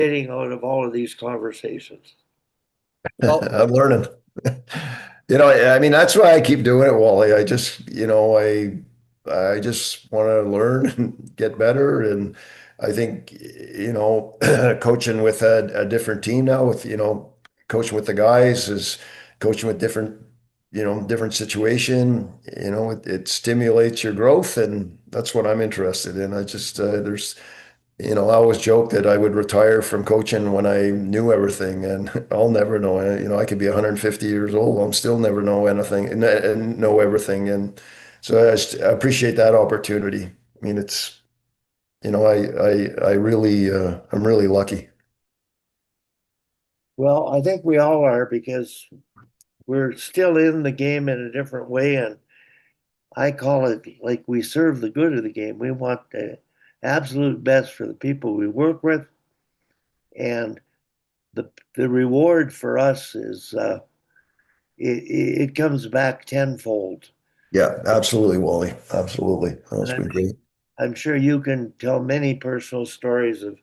getting out of all of these conversations? Well, I'm learning. I mean, that's why I keep doing it, Wally. I just want to learn and get better. And I think, coaching with a different team now, coaching with the guys is coaching with different situation. It stimulates your growth, and that's what I'm interested in. I always joke that I would retire from coaching when I knew everything, and I'll never know. I could be 150 years old, I'll still never know anything and know everything. And so I appreciate that opportunity. I mean, I really, I'm really lucky. well, I think we all are because we're still in the game in a different way. And I call it like we serve the good of the game. We want the absolute best for the people we work with. And the reward for us is it comes back tenfold. Yeah, absolutely, Wally. Absolutely. And That's been great. I'm sure you can tell many personal stories of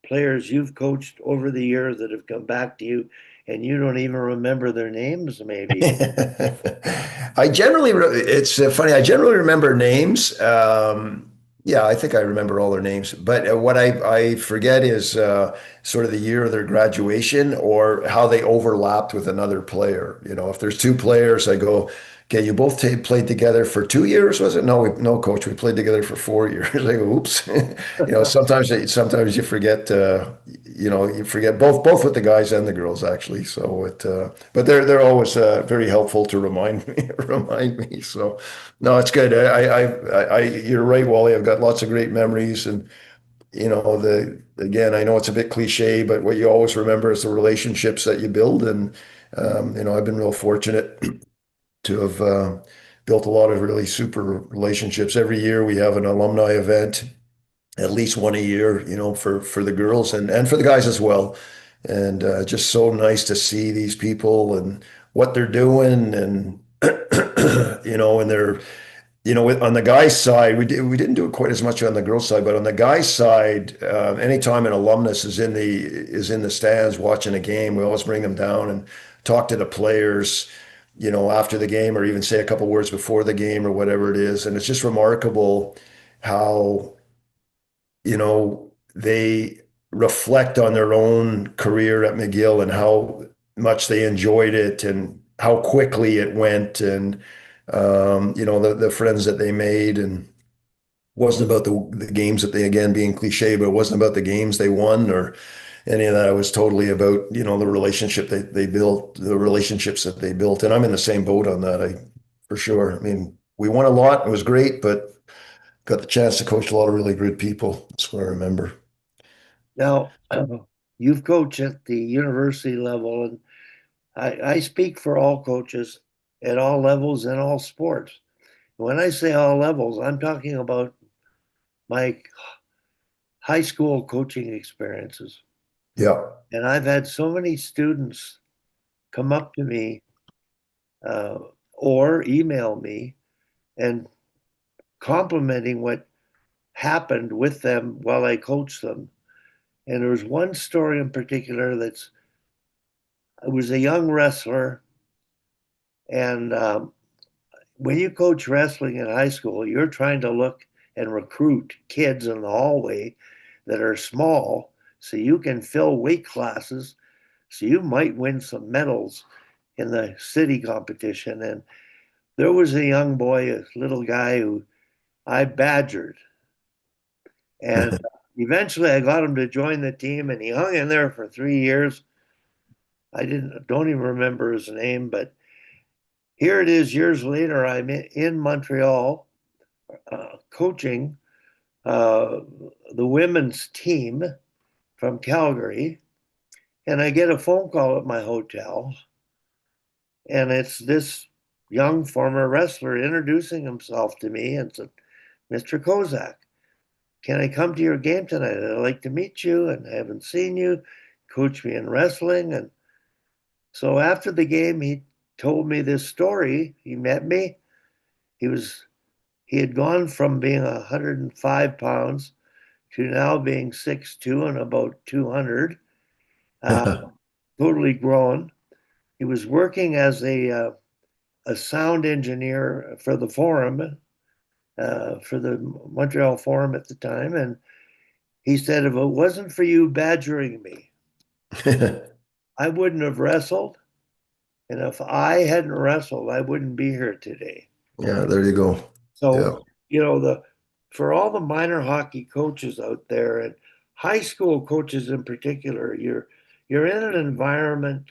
players you've coached over the years that have come back to you and you don't even remember their names, maybe. It's funny. I generally remember names. Yeah, I think I remember all their names. But what I forget is sort of the year of their graduation or how they overlapped with another player. If there's two players, I go, okay, you both played together for 2 years, was it? No, no, coach, we played together for 4 years. I go, oops. Sometimes you forget. You forget both with the guys and the girls actually. But they're always very helpful to remind me remind me. So no, it's good. You're right, Wally. I've got lots of great memories, and the again, I know it's a bit cliche, but what you always remember is the relationships that you build, and I've been real fortunate to have built a lot of really super relationships. Every year we have an alumni event, at least one a year, for the girls and for the guys as well. And just so nice to see these people and what they're doing, and and they're on the guys' side, we didn't do it quite as much on the girls' side, but on the guys' side, anytime an alumnus is in the stands watching a game, we always bring them down and talk to the players, after the game, or even say a couple words before the game or whatever it is. And it's just remarkable how they reflect on their own career at McGill and how much they enjoyed it and how quickly it went, and the friends that they made. And wasn't about the games that they, again, being cliche, but it wasn't about the games they won or any of that. It was totally about, the relationship they built, the relationships that they built. And I'm in the same boat on that, for sure. I mean, we won a lot. It was great, but got the chance to coach a lot of really good people. That's what I remember. Now, you've coached at the university level, and I speak for all coaches at all levels in all sports. When I say all levels, I'm talking about my high school coaching experiences. Yeah. And I've had so many students come up to me uh, or email me and complimenting what happened with them while I coached them. And there was one story in particular that's I was a young wrestler, and when you coach wrestling in high school, you're trying to look and recruit kids in the hallway that are small so you can fill weight classes so you might win some medals in the city competition. And there was a young boy, a little guy who I badgered. And eventually I got him to join the team and he hung in there for 3 years. I don't even remember his name, but here it is years later. I'm in Montreal coaching uh, the women's team from Calgary, and I get a phone call at my hotel, and it's this young former wrestler introducing himself to me and said, "Mr. Kozak, can I come to your game tonight? I'd like to meet you, and I haven't seen you. Coach me in wrestling." And so after the game, he told me this story. He met me. He was he had gone from being 105 pounds to now being 6'2" and about 200, uh, totally grown. He was working as a sound engineer for the Forum, for the Montreal Forum at the time. And he said, if it wasn't for you badgering me, I wouldn't have wrestled. And if I hadn't wrestled, I wouldn't be here today. Yeah, there you go. Yeah. So, the for all the minor hockey coaches out there and high school coaches in particular, you're in an environment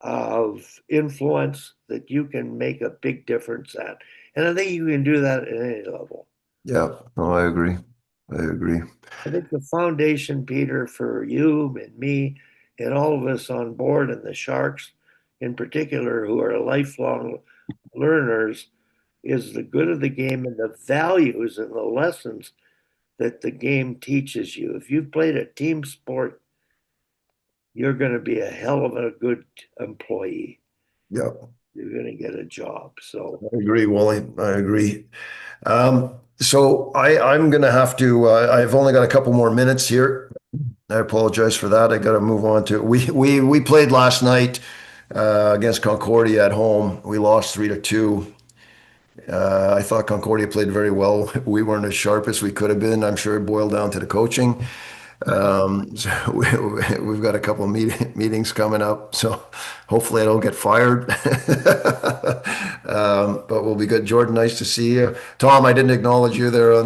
of influence that you can make a big difference at. And I think you can do that at any level. Yeah. No, I agree. I agree. I think the foundation, Peter, for you and me and all of us on board and the Sharks in particular, who are lifelong learners, is the good of the game and the values and the lessons that the game teaches you. If you've played a team sport, you're going to be a hell of a good employee. Yeah. You're going to get a job. So, I agree, Wally. I agree. So I'm gonna have to. I've only got a couple more minutes here. I apologize for that. I got to move on to we played last night against Concordia at home. We lost 3-2. I thought Concordia played very well. We weren't as sharp as we could have been. I'm sure it boiled down to the coaching. So we've got a couple of meetings coming up. So hopefully I don't get fired. But we'll be good. Jordan, nice to see you. Tom, I didn't acknowledge you there on